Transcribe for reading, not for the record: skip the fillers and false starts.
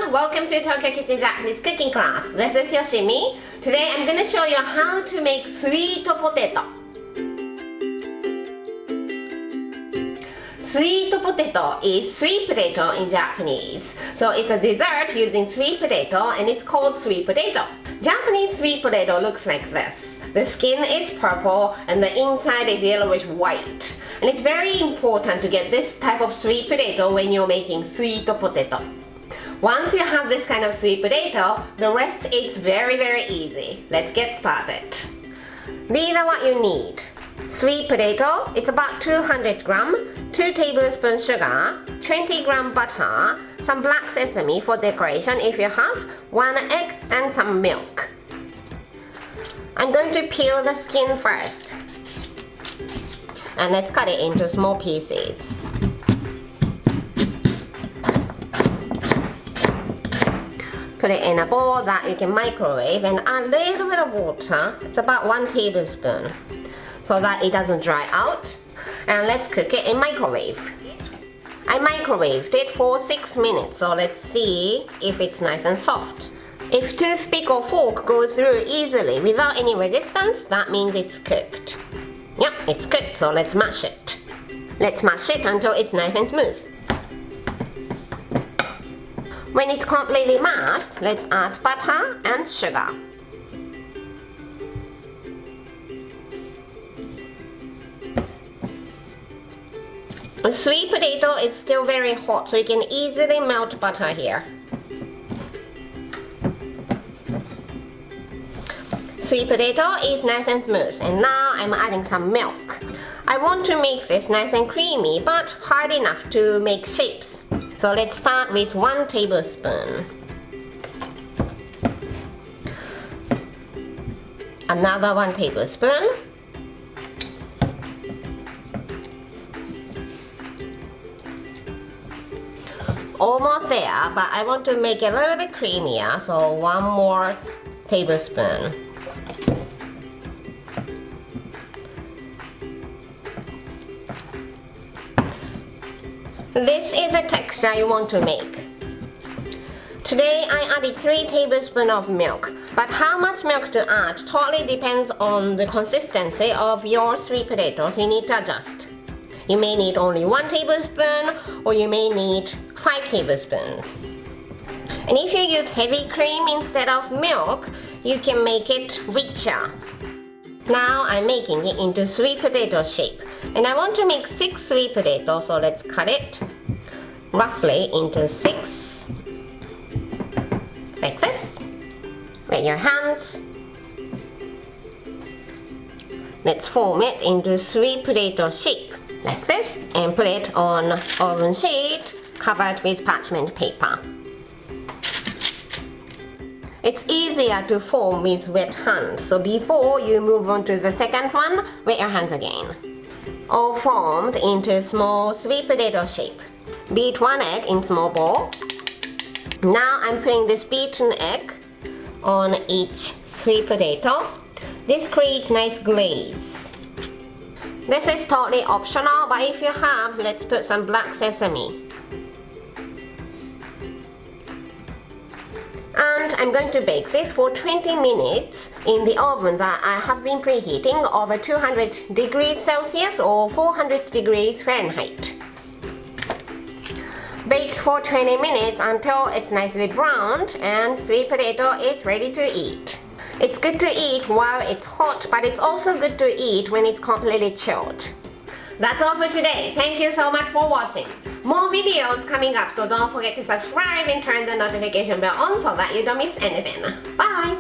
everyone, welcome to Tokyo Kitchen Japanese cooking class. This is Yoshimi. Today I'm going to show you how to make sweet potato. Sweet potato is sweet potato in Japanese. So it's a dessert using sweet potato and it's called sweet potato. Japanese sweet potato looks like this. The skin is purple and the inside is yellowish white. And it's very important to get this type of sweet potato when you're making sweet potato. Once you have this kind of sweet potato, the rest is very easy. Let's get started. These are what you need. Sweet potato, it's about 200 gram, 2 tablespoons sugar, 20 gram butter, some black sesame for decoration if you have, 1 egg and some milk. I'm going to peel the skin first. And let's cut it into small pieces. Put it in a bowl that you can microwave and add a little bit of water. It's about 1 tablespoon so that it doesn't dry out. And let's cook it in microwave. I microwaved it for 6 minutes, so let's see if it's nice and soft. If toothpick or fork go through easily without any resistance, that means it's cooked. Yep, it's cooked, so let's mash it. Let's mash it until it's nice and smooth. When it's completely mashed, let's add butter and sugar. The sweet potato is still very hot, so you can easily melt butter here. Sweet potato is nice and smooth, and now I'm adding some milk. I want to make this nice and creamy, but hard enough to make shapes. So let's start with 1 tablespoon. Another 1 tablespoon. Almost there, but I want to make it a little bit creamier, so 1 more tablespoon. This is the texture you want to make. Today I added 3 tablespoons of milk, but how much milk to add totally depends on the consistency of your sweet potatoes. You need to adjust. You may need only 1 tablespoon or you may need 5 tablespoons. And if you use heavy cream instead of milk, you can make it richer. Now I'm making it into sweet potato shape. And I want to make 6 sweet potatoes, so let's cut it roughly into 6. Like this. With your hands. Let's form it into sweet potato shape. Like this. And put it on oven sheet covered with parchment paper. It's easier to form with wet hands, so before you move on to the second one, wet your hands again. All formed into small sweet potato shape. Beat 1 egg in small bowl. Now I'm putting this beaten egg on each sweet potato. This creates nice glaze. This is totally optional, but if you have, let's put some black sesame. And I'm going to bake this for 20 minutes in the oven that I have been preheating over 200 degrees Celsius or 400 degrees Fahrenheit. Bake for 20 minutes until it's nicely browned and sweet potato is ready to eat. It's good to eat while it's hot, but it's also good to eat when it's completely chilled. That's all for today. Thank you so much for watching. More videos coming up, so don't forget to subscribe and turn the notification bell on so that you don't miss anything. Bye!